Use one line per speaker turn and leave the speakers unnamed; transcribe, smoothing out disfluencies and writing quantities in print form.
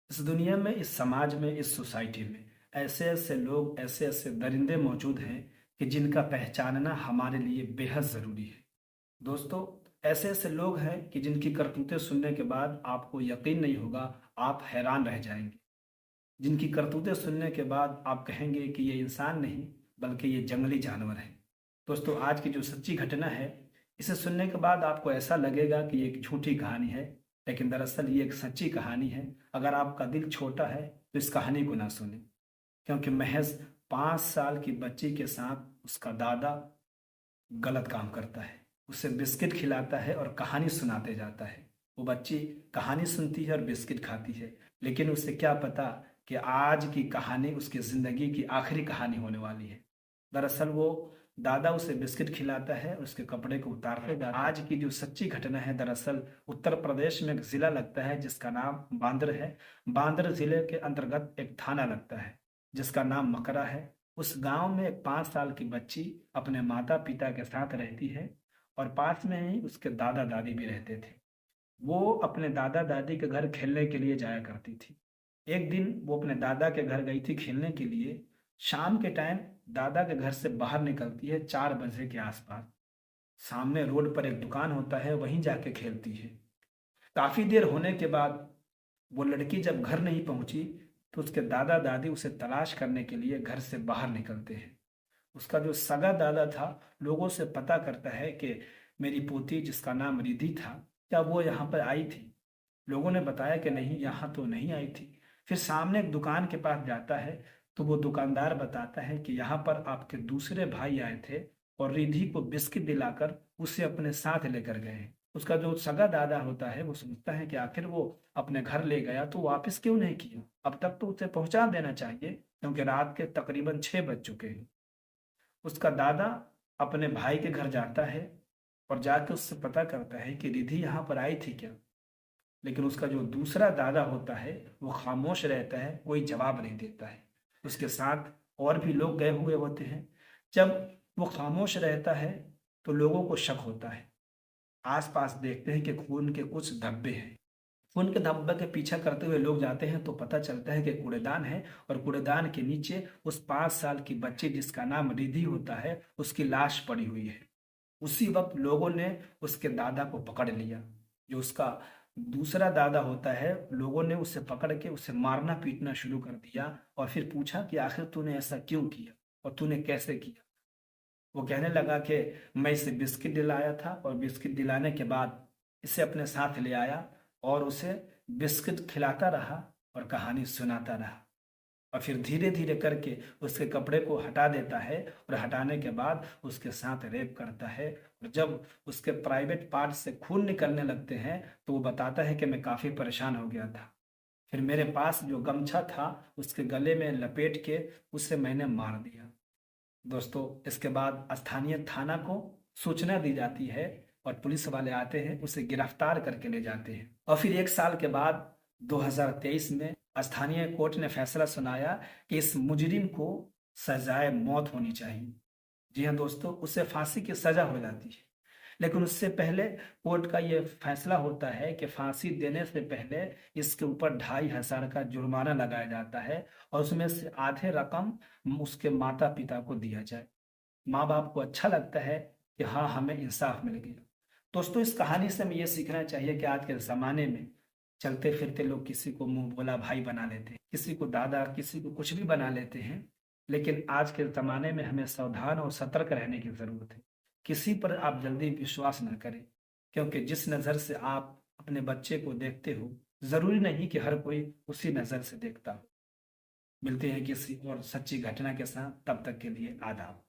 इस दुनिया में, इस समाज में, इस सोसाइटी में ऐसे ऐसे लोग, ऐसे ऐसे दरिंदे मौजूद हैं कि जिनका पहचानना हमारे लिए बेहद ज़रूरी है। दोस्तों, ऐसे ऐसे लोग हैं कि जिनकी करतूतें सुनने के बाद आपको यकीन नहीं होगा, आप हैरान रह जाएंगे। जिनकी करतूतें सुनने के बाद आप कहेंगे कि ये इंसान नहीं, बल्कि ये जंगली जानवर है। दोस्तों, आज की जो सच्ची घटना है, इसे सुनने के बाद आपको ऐसा लगेगा कि ये एक झूठी कहानी है, लेकिन दरअसल ये एक सच्ची कहानी है। अगर आपका दिल छोटा है तो इस कहानी को ना सुने, क्योंकि महज 5 साल की बच्ची के साथ उसका दादा गलत काम करता है। उसे बिस्किट खिलाता है और कहानी सुनाते जाता है। वो बच्ची कहानी सुनती है और बिस्किट खाती है, लेकिन उसे क्या पता कि आज की कहानी उसकी ज़िंदगी की आखिरी कहानी होने वाली है। दरअसल वो दादा उसे बिस्किट खिलाता है और उसके कपड़े को उतारते जाता है। आज की जो सच्ची घटना है, दरअसल उत्तर प्रदेश में एक ज़िला लगता है जिसका नाम बांद्र है। बांद्र ज़िले के अंतर्गत एक थाना लगता है जिसका नाम मकरा है। उस गांव में एक 5 साल की बच्ची अपने माता पिता के साथ रहती है और पास में ही उसके दादा दादी भी रहते थे। वो अपने दादा दादी के घर खेलने के लिए जाया करती थी। एक दिन वो अपने दादा के घर गई थी खेलने के लिए। शाम के टाइम दादा के घर से बाहर निकलती है 4 बजे के आसपास। सामने रोड पर एक दुकान होता है, वहीं जाके खेलती है। काफी देर होने के बाद वो लड़की जब घर नहीं पहुंची तो उसके दादा दादी उसे तलाश करने के लिए घर से बाहर निकलते हैं। उसका जो सगा दादा था, लोगों से पता करता है कि मेरी पोती जिसका नाम रिधि था, क्या वो यहाँ पर आई थी। लोगों ने बताया कि नहीं, यहाँ तो नहीं आई थी। फिर सामने एक दुकान के पास जाता है तो वो दुकानदार बताता है कि यहाँ पर आपके दूसरे भाई आए थे और रिधि को बिस्किट दिलाकर उसे अपने साथ लेकर गए हैं। उसका जो सगा दादा होता है वो सोचता है कि आखिर वो अपने घर ले गया तो वापस क्यों नहीं किया, अब तक तो उसे पहुंचा देना चाहिए, क्योंकि रात के तकरीबन 6 बज चुके हैं। उसका दादा अपने भाई के घर जाता है और जाके उससे पता करता है कि रिधि यहाँ पर आई थी क्या। लेकिन उसका जो दूसरा दादा होता है वो खामोश रहता है, कोई जवाब नहीं देता है। उसके साथ और भी लोग गए हुए होते हैं। जब वो खामोश रहता है तो लोगों को शक होता है। आसपास देखते हैं कि खून के कुछ धब्बे हैं। खून के धब्बे के पीछा करते हुए लोग जाते हैं तो पता चलता है कि कूड़ेदान है, और कूड़ेदान के नीचे उस 5 साल की बच्ची जिसका नाम रिधि होता है उसकी लाश पड़ी हुई है। उसी वक्त लोगों ने उसके दादा को पकड़ लिया। जो उसका दूसरा दादा होता है, लोगों ने उसे पकड़ के उसे मारना पीटना शुरू कर दिया और फिर पूछा कि आखिर तूने ऐसा क्यों किया और तूने कैसे किया। वो कहने लगा कि मैं इसे बिस्किट दिलाया था और बिस्किट दिलाने के बाद इसे अपने साथ ले आया और उसे बिस्किट खिलाता रहा और कहानी सुनाता रहा। और फिर धीरे धीरे करके उसके कपड़े को हटा देता है और हटाने के बाद उसके साथ रेप करता है। और जब उसके प्राइवेट पार्ट से खून निकलने लगते हैं तो वो बताता है कि मैं काफ़ी परेशान हो गया था। फिर मेरे पास जो गमछा था उसके गले में लपेट के उसे मैंने मार दिया। दोस्तों, इसके बाद स्थानीय थाना को सूचना दी जाती है और पुलिस वाले आते हैं, उसे गिरफ्तार करके ले जाते हैं। और फिर 1 साल के बाद 2023 में स्थानीय कोर्ट ने फैसला सुनाया कि इस मुजरिम को सजाए मौत होनी चाहिए। जी हाँ दोस्तों, उसे फांसी की सजा हो जाती है। लेकिन उससे पहले कोर्ट का ये फैसला होता है कि फांसी देने से पहले इसके ऊपर 2,500 का जुर्माना लगाया जाता है और उसमें से आधे रकम उसके माता पिता को दिया जाए। माँ बाप को अच्छा लगता है कि हाँ, हमें इंसाफ मिल गया। दोस्तों, इस कहानी से हमें ये सीखना चाहिए कि आज के ज़माने में चलते फिरते लोग किसी को मुंह बोला भाई बना लेते हैं, किसी को दादा, किसी को कुछ भी बना लेते हैं। लेकिन आज के ज़माने में हमें सावधान और सतर्क रहने की ज़रूरत है। किसी पर आप जल्दी विश्वास न करें, क्योंकि जिस नज़र से आप अपने बच्चे को देखते हो, ज़रूरी नहीं कि हर कोई उसी नज़र से देखता हो। मिलते हैं किसी और सच्ची घटना के साथ, तब तक के लिए आदाब।